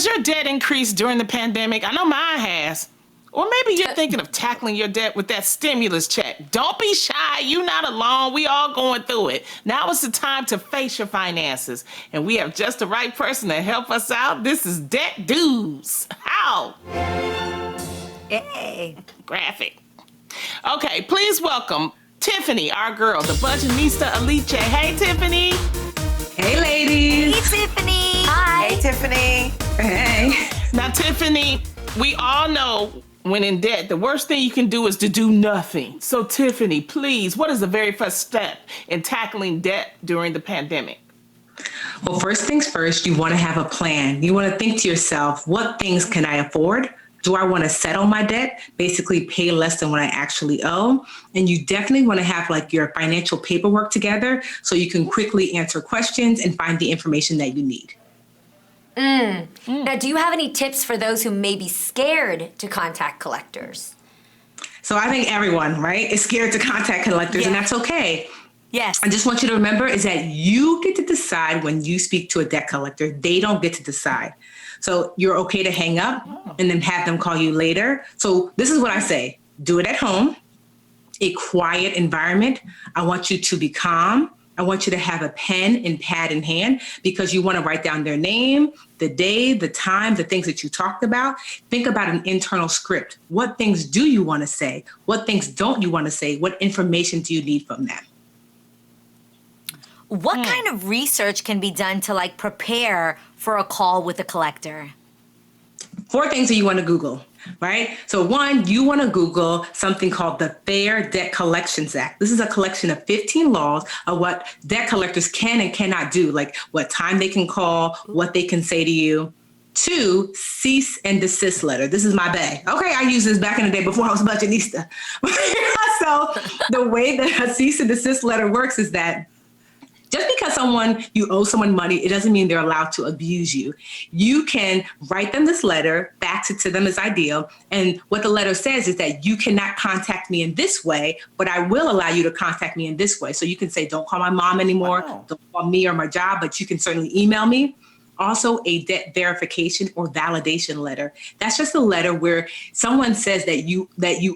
Has your debt increased during the pandemic? I know mine has. Or maybe you're thinking of tackling your debt with that stimulus check. Don't be shy. You're not alone. We all going through it. Now is the time to face your finances. And we have just the right person to help us out. This is Debt Dudes. How? Hey. Graphic. Okay, please welcome Tiffany, our girl, the Budgetnista Aliche. Hey, Tiffany. Hey, ladies. Hey, Tiffany. Hi. Hey, Tiffany. Hey. Now, Tiffany, we all know when in debt, the worst thing you can do is to do nothing. So, Tiffany, please, what is the very first step in tackling debt during the pandemic? Well, first things first, you want to have a plan. You want to think to yourself, what things can I afford? Do I want to settle my debt, basically pay less than what I actually owe? And you definitely want to have like your financial paperwork together so you can quickly answer questions and find the information that you need. Now, do you have any tips for those who may be scared to contact collectors? So I think everyone, right, is scared to contact collectors, and that's okay. Yes. I just want you to remember is that you get to decide when you speak to a debt collector. They don't get to decide. So you're okay to hang up and then have them call you later. So this is what I say. Do it at home, a quiet environment. I want you to be calm. I want you to have a pen and pad in hand because you want to write down their name, the day, the time, the things that you talked about. Think about an internal script. What things do you want to say? What things don't you want to say? What information do you need from them? What kind of research can be done to like prepare for a call with a collector? 4 things that you want to Google, right? So 1, you want to Google something called the Fair Debt Collections Act. This is a collection of 15 laws of what debt collectors can and cannot do, like what time they can call, what they can say to you. 2, cease and desist letter. This is my bag. Okay, I used this back in the day before I was a Budgetnista. So the way that a cease and desist letter works is that just because you owe someone money, it doesn't mean they're allowed to abuse you. You can write them this letter, fax it to them as ideal. And what the letter says is that you cannot contact me in this way, but I will allow you to contact me in this way. So you can say, don't call my mom anymore, Don't call me or my job, but you can certainly email me. Also, a debt verification or validation letter. That's just a letter where someone says that you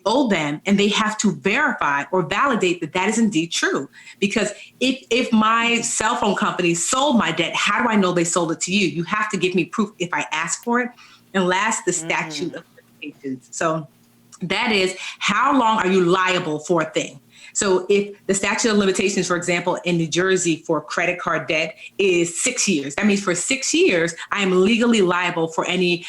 owe them and they have to verify or validate that that is indeed true. Because if my cell phone company sold my debt, how do I know they sold it to you? You have to give me proof if I ask for it. And last, the statute of limitations. So that is, how long are you liable for a thing? So if the statute of limitations, for example, in New Jersey for credit card debt is 6 years, that means for 6 years, I am legally liable for any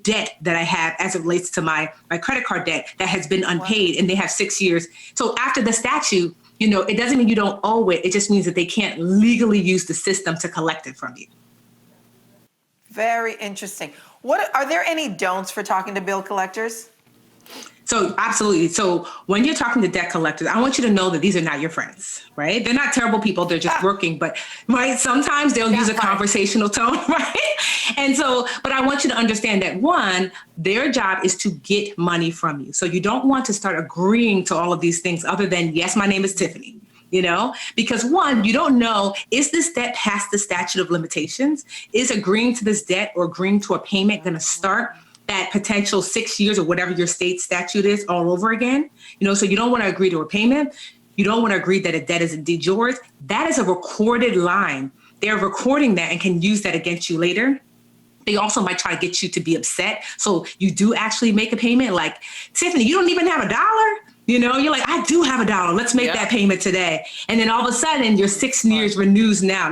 debt that I have as it relates to my credit card debt that has been unpaid, and they have 6 years. So after the statute, it doesn't mean you don't owe it. It just means that they can't legally use the system to collect it from you. Very interesting. Are there any don'ts for talking to bill collectors? So absolutely. So when you're talking to debt collectors, I want you to know that these are not your friends, right? They're not terrible people. They're just working, but right. Sometimes they'll use a conversational tone, right? And so, but I want you to understand that 1, their job is to get money from you. So you don't want to start agreeing to all of these things other than, yes, my name is Tiffany. Because 1, you don't know, is this debt past the statute of limitations? Is agreeing to this debt or agreeing to a payment going to start that potential 6 years or whatever your state statute is all over again? So you don't want to agree to a payment. You don't want to agree that a debt is indeed yours. That is a recorded line. They're recording that and can use that against you later. They also might try to get you to be upset. So you do actually make a payment like, Tiffany, you don't even have $1? You're like, I do have $1. Let's make that payment today. And then all of a sudden your 6 years renews now.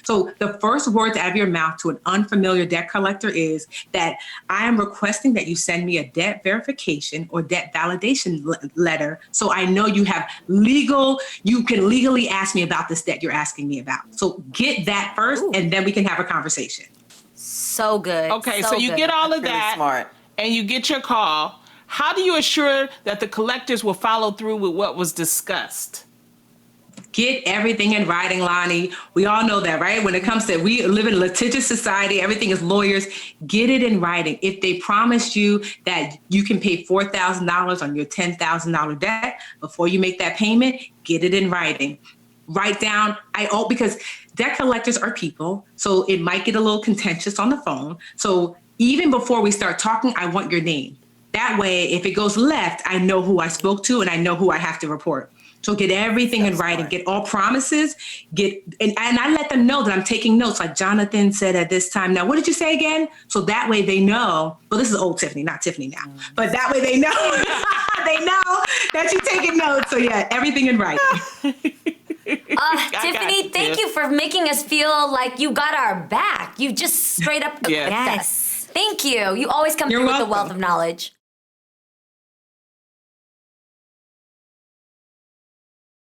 So the first words out of your mouth to an unfamiliar debt collector is that I am requesting that you send me a debt verification or debt validation letter. So I know you can legally ask me about this debt you're asking me about. So get that first and then we can have a conversation. So good. Okay, so you get all of that smart. And you get your call. How do you assure that the collectors will follow through with what was discussed? Get everything in writing, Lonnie. We all know that, right? When it comes to, we live in a litigious society, everything is lawyers. Get it in writing. If they promised you that you can pay $4,000 on your $10,000 debt before you make that payment, get it in writing. write down, because debt collectors are people, so it might get a little contentious on the phone. So even before we start talking, I want your name. That way, if it goes left, I know who I spoke to and I know who I have to report. So get everything in writing, get all promises, and I let them know that I'm taking notes, like Jonathan said at this time. Now, what did you say again? So that way they know, well, this is old Tiffany, not Tiffany now, but that way they know, they know that you're taking notes. So yeah, everything in writing. Tiffany, thank you for making us feel like you got our back. You just straight up Yeah. equipped us. Thank you. You always come You're through with a welcome. wealth of knowledge.